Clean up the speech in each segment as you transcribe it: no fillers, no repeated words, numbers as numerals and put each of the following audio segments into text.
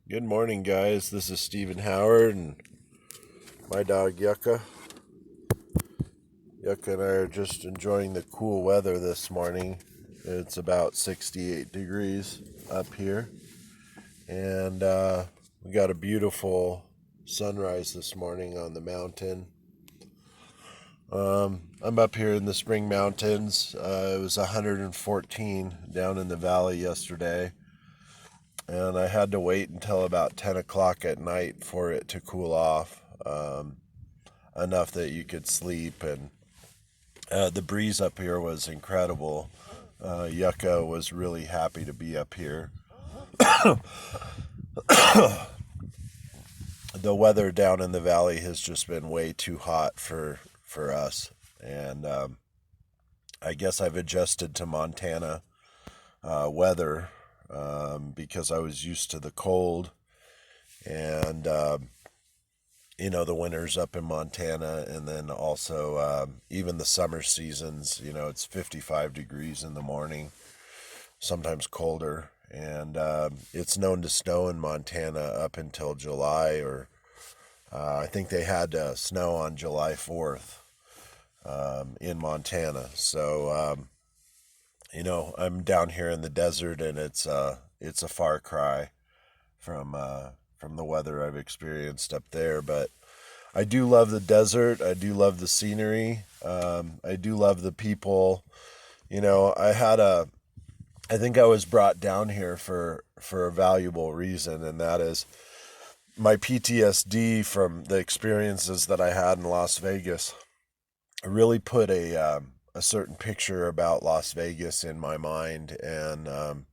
Good morning, guys. This is Stephen Howard and my dog Yucca. Yucca and I are just enjoying the cool weather this morning. It's about 68 degrees up here, and we got a beautiful sunrise this morning on the mountain. I'm up here in the Spring Mountains. It was 114 down in the valley yesterday, and I had to wait until about 10 o'clock at night for it to cool off. Enough that you could sleep, and the breeze up here was incredible. Yucca was really happy to be up here. The weather down in the valley has just been way too hot for us, and I guess I've adjusted to Montana weather because I was used to the cold, and the winters up in Montana, and then also even the summer seasons. It's 55 degrees in the morning, sometimes colder, and it's known to snow in Montana up until July, or I think they had snow on July 4th in Montana. So I'm down here in the desert, and it's a far cry from the weather I've experienced up there. But I do love the desert. I do love the scenery. I do love the people. I think I was brought down here for a valuable reason, and that is my PTSD from the experiences that I had in Las Vegas. Really put a certain picture about Las Vegas in my mind, and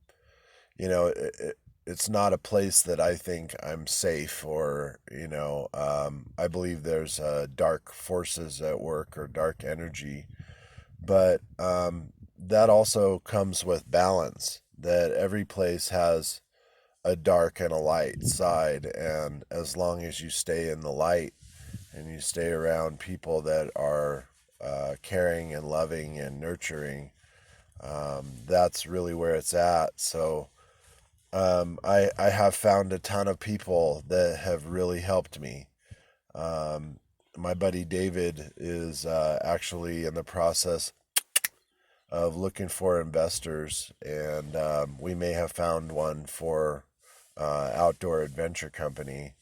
it's not a place that I think I'm safe, or I believe there's dark forces at work, or dark energy. But that also comes with balance, that every place has a dark and a light side, and as long as you stay in the light and you stay around people that are caring and loving and nurturing, that's really where it's at. So I have found a ton of people that have really helped me. My buddy David is actually in the process of looking for investors, and we may have found one for outdoor adventure company.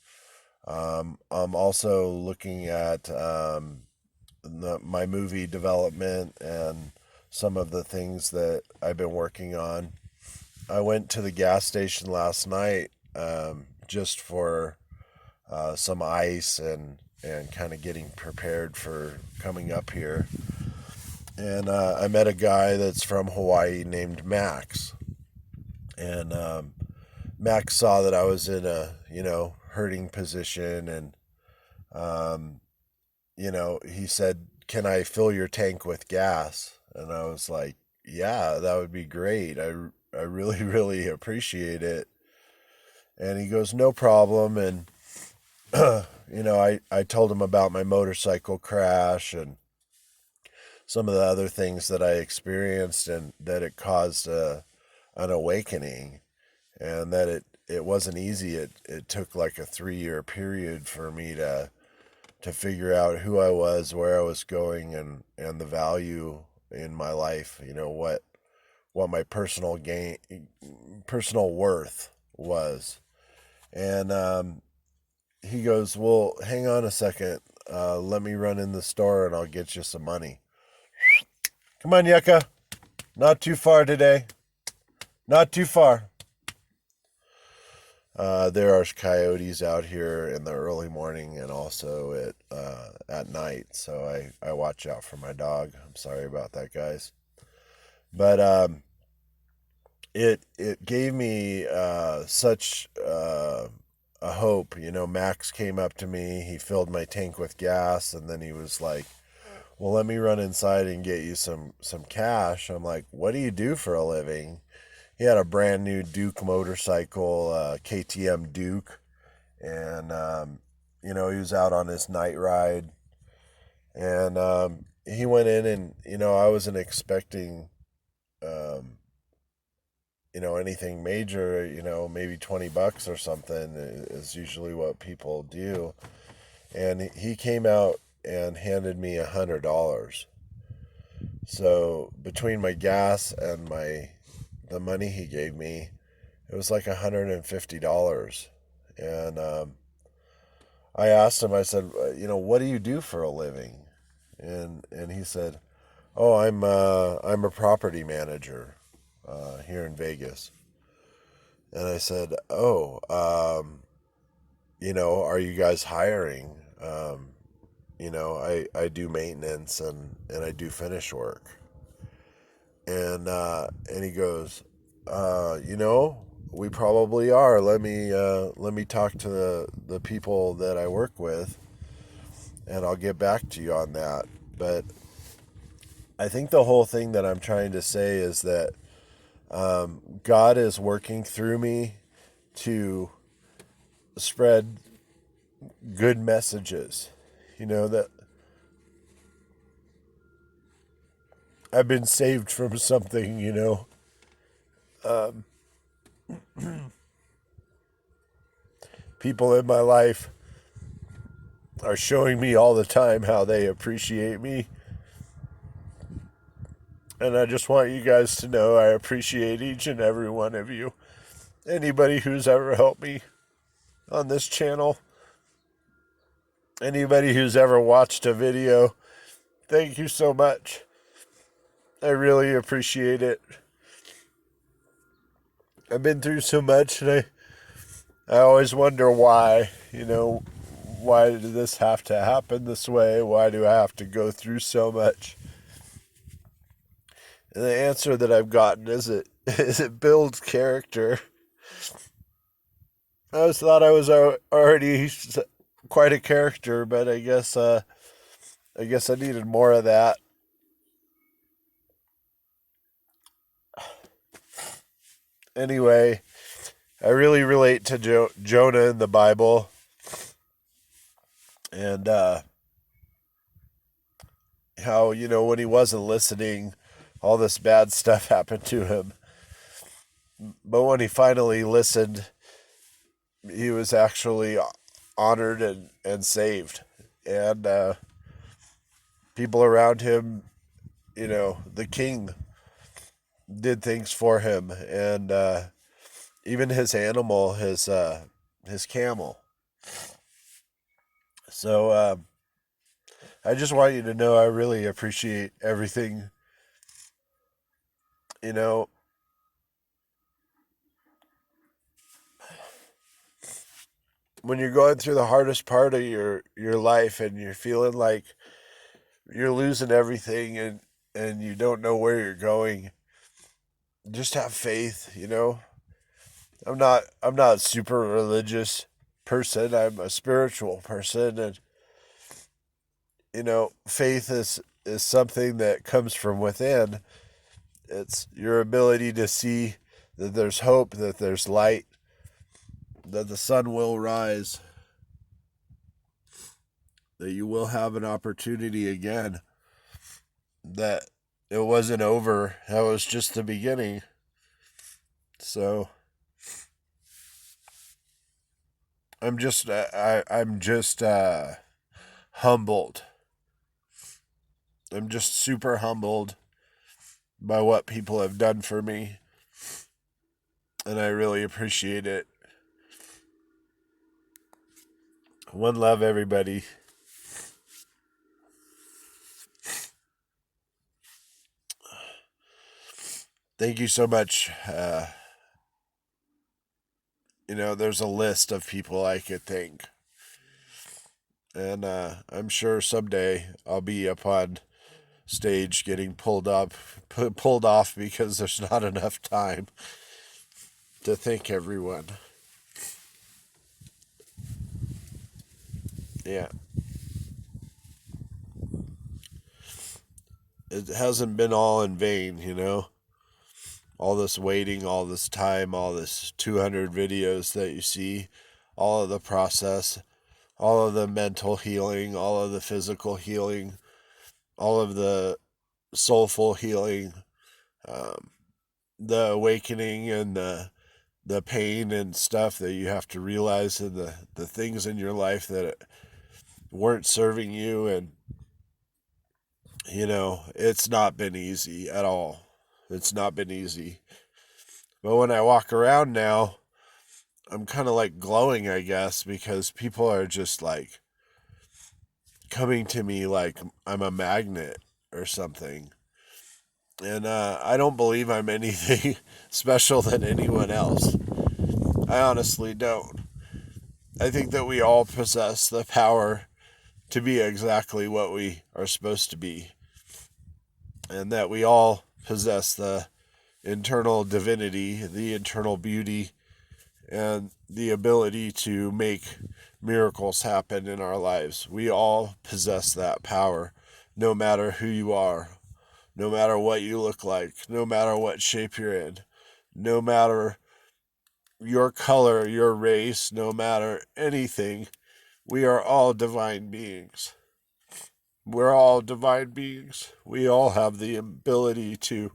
I'm also looking at my movie development and some of the things that I've been working on. I went to the gas station last night just for some ice and kind of getting prepared for coming up here. And I met a guy that's from Hawaii named Max. And Max saw that I was in a, hurting position. And, he said, "Can I fill your tank with gas?" And I was like, "Yeah, that would be great. I really, really appreciate it." And he goes, "No problem." And, I told him about my motorcycle crash and some of the other things that I experienced, and that it caused an awakening, and that it wasn't easy. It took like a 3-year period for me to figure out who I was, where I was going, and the value in my life, what my personal worth was. And he goes, "Well, hang on a second. Let me run in the store and I'll get you some money." Come on, Yucca. Not too far today. Not too far. There are coyotes out here in the early morning and also at night, so I watch out for my dog. I'm sorry about that, guys. But it gave me such a hope. Max came up to me. He filled my tank with gas, and then he was like, "Well, let me run inside and get you some cash." I'm like, "What do you do for a living?" He had a brand new Duke motorcycle, KTM Duke, and he was out on his night ride, and he went in, and I wasn't expecting um, anything major, maybe $20 or something is usually what people do. And he came out and handed me $100. So between my gas and the money he gave me, it was like $150. And I asked him, I said, what do you do for a living? And he said, oh, I'm a property manager here in Vegas. And I said, oh, are you guys hiring? I do maintenance and I do finish work. And he goes, we probably are. Let me talk to the people that I work with, and I'll get back to you on that. But I think the whole thing that I'm trying to say is that God is working through me to spread good messages. That I've been saved from something. Um, People in my life are showing me all the time how they appreciate me. And I just want you guys to know I appreciate each and every one of you. Anybody who's ever helped me on this channel, anybody who's ever watched a video, thank you so much. I really appreciate it. I've been through so much, and I always wonder why. Why did this have to happen this way? Why do I have to go through so much? And the answer that I've gotten is it builds character. I always thought I was already quite a character, but I guess I needed more of that. Anyway, I really relate to Jonah in the Bible, and how when he wasn't listening, all this bad stuff happened to him. But when he finally listened, he was actually honored and saved. And people around him, the king did things for him, and even his animal, his camel. So I just want you to know I really appreciate everything. You know, when you're going through the hardest part of your life and you're feeling like you're losing everything and you don't know where you're going, just have faith. I'm not a super religious person. I'm a spiritual person, and faith is something that comes from within. It's your ability to see that there's hope, that there's light, that the sun will rise, that you will have an opportunity again, that it wasn't over, that was just the beginning. So I'm just humbled. I'm just super humbled by what people have done for me, and I really appreciate it. One love, everybody. Thank you so much. There's a list of people I could thank. And I'm sure someday I'll be up on stage getting pulled off because there's not enough time to thank everyone. Yeah. It hasn't been all in vain. All this waiting, all this time, all this 200 videos that you see, all of the process, all of the mental healing, all of the physical healing, all of the soulful healing. Um, the awakening and the pain and stuff that you have to realize, and the things in your life that weren't serving you. And it's not been easy at all. It's not been easy. But when I walk around now, I'm kind of like glowing, I guess, because people are just like coming to me like I'm a magnet or something. And I don't believe I'm anything special than anyone else. I honestly don't. I think that we all possess the power to be exactly what we are supposed to be, and that we all possess the internal divinity, the internal beauty, and the ability to make miracles happen in our lives. We all possess that power, no matter who you are, no matter what you look like, no matter what shape you're in, no matter your color, your race, no matter anything. We are all divine beings. We're all divine beings. We all have the ability to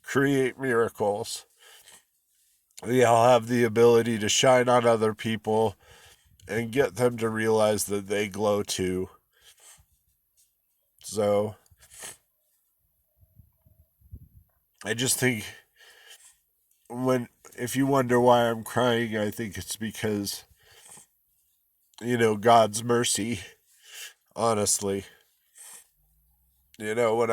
create miracles. We all have the ability to shine on other people and get them to realize that they glow too. So I just think if you wonder why I'm crying, I think it's because, God's mercy, honestly. When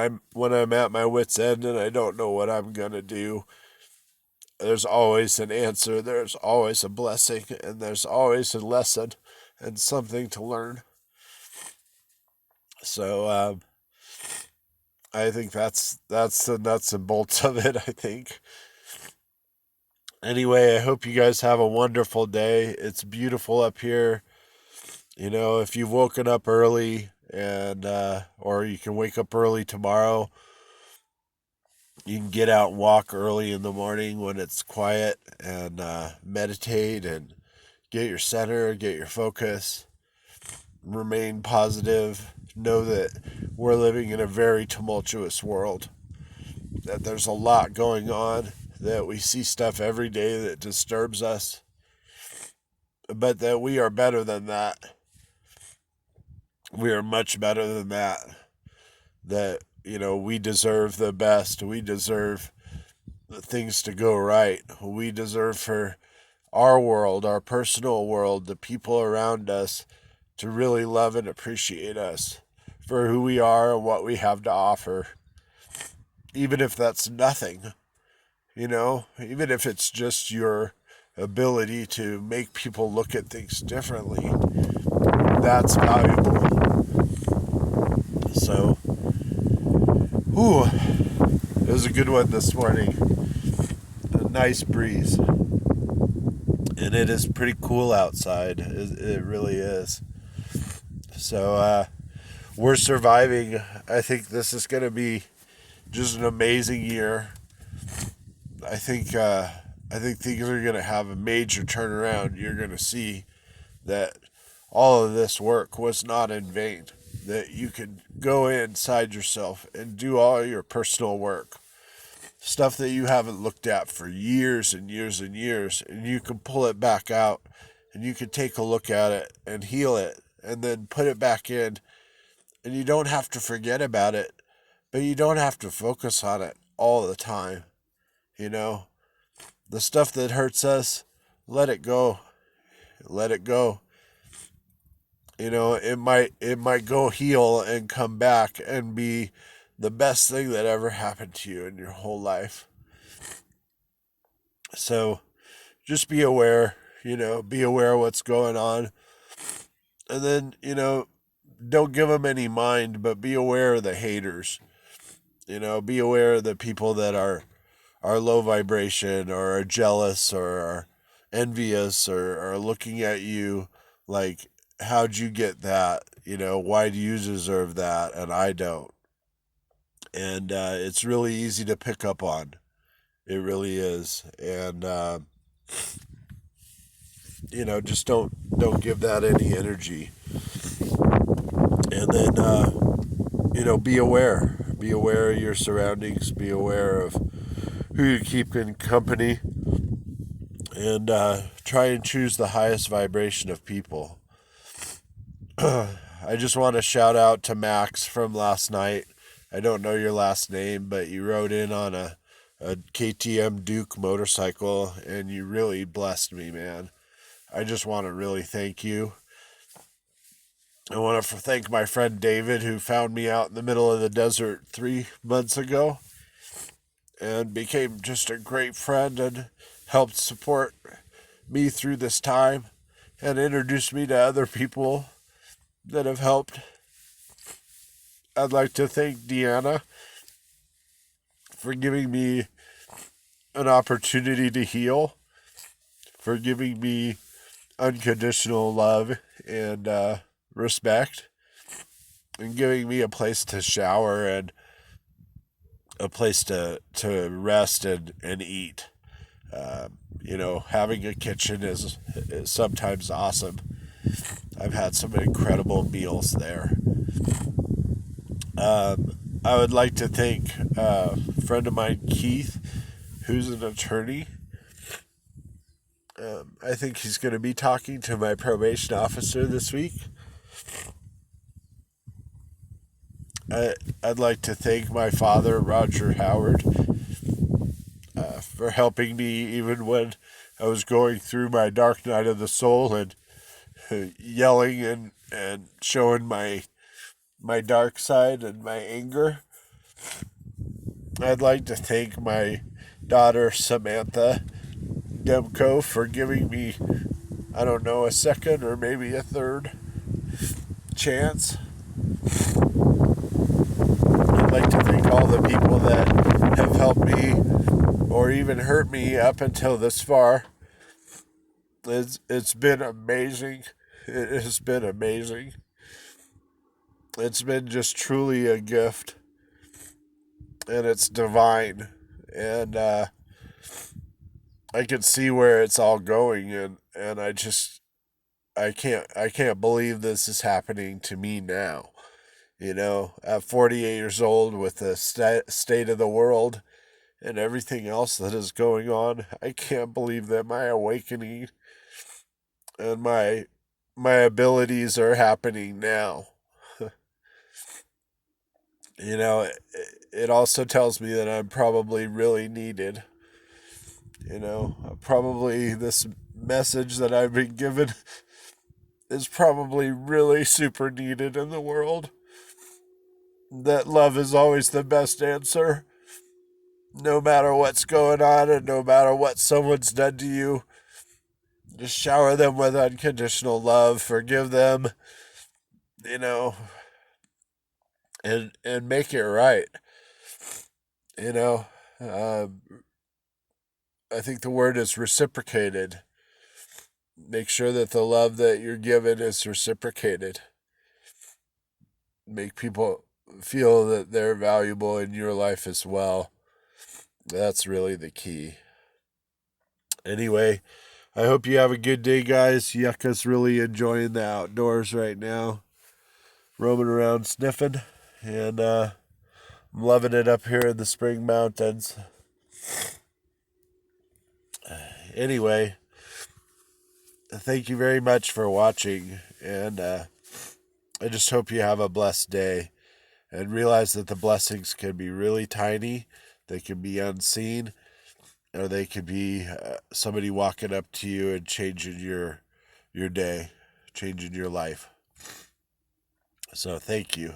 I'm at my wit's end and I don't know what I'm going to do, there's always an answer, there's always a blessing, and there's always a lesson and something to learn. So I think that's the nuts and bolts of it, I think. Anyway, I hope you guys have a wonderful day. It's beautiful up here. If you've woken up early, and or you can wake up early tomorrow, you can get out and walk early in the morning when it's quiet, and meditate and get your center, get your focus, remain positive. Know that we're living in a very tumultuous world, that there's a lot going on, that we see stuff every day that disturbs us, but that we are better than that. We are much better than that. That, we deserve the best. We deserve things to go right. We deserve for our world, our personal world, the people around us to really love and appreciate us for who we are and what we have to offer. Even if that's nothing, even if it's just your ability to make people look at things differently, that's valuable. So, it was a good one this morning. A nice breeze. And it is pretty cool outside. It really is. So, we're surviving. I think this is going to be just an amazing year. I think things are going to have a major turnaround. You're going to see that all of this work was not in vain. That you can go inside yourself and do all your personal work, stuff that you haven't looked at for years and years and years, and you can pull it back out, and you can take a look at it and heal it, and then put it back in. And you don't have to forget about it, but you don't have to focus on it all the time. The stuff that hurts us, let it go. Let it go. It might go heal and come back and be the best thing that ever happened to you in your whole life. So just be aware, be aware of what's going on. And then, don't give them any mind, but be aware of the haters. Be aware of the people that are low vibration, or are jealous, or are envious, or are looking at you like, how'd you get that? Why do you deserve that and I don't? And it's really easy to pick up on. It really is. And just don't give that any energy. And then be aware of your surroundings. Be aware of who you keep in company, and try and choose the highest vibration of people. I just want to shout out to Max from last night. I don't know your last name, but you rode in on a KTM Duke motorcycle, and you really blessed me, man. I just want to really thank you. I want to thank my friend David, who found me out in the middle of the desert 3 months ago and became just a great friend and helped support me through this time and introduced me to other people that have helped. I'd like to thank Deanna for giving me an opportunity to heal, for giving me unconditional love and respect, and giving me a place to shower and a place to rest and eat. Having a kitchen is sometimes awesome. I've had some incredible meals there. I would like to thank a friend of mine, Keith, who's an attorney. I think he's going to be talking to my probation officer this week. I'd like to thank my father, Roger Howard, for helping me even when I was going through my dark night of the soul and yelling and showing my dark side and my anger. I'd like to thank my daughter, Samantha Demko, for giving me, I don't know, a second or maybe a third chance. I'd like to thank all the people that have helped me or even hurt me up until this far. It's been amazing. It has been amazing. It's been just truly a gift, and it's divine. And I can see where it's all going, and I can't believe this is happening to me now. At 48 years old, with the state of the world and everything else that is going on, I can't believe that my awakening and my abilities are happening now. It also tells me that I'm probably really needed. Probably this message that I've been given is probably really super needed in the world. That love is always the best answer. No matter what's going on and no matter what someone's done to you, just shower them with unconditional love, forgive them, you know, and make it right. You know, um, I think the word is reciprocated. Make sure that the love that you're given is reciprocated. Make people feel that they're valuable in your life as well. That's really the key. Anyway, I hope you have a good day, guys. Yucca's really enjoying the outdoors right now, roaming around sniffing, and I'm loving it up here in the Spring Mountains. Anyway, thank you very much for watching, and I just hope you have a blessed day and realize that the blessings can be really tiny, they can be unseen, or they could be somebody walking up to you and changing your day, changing your life. So thank you.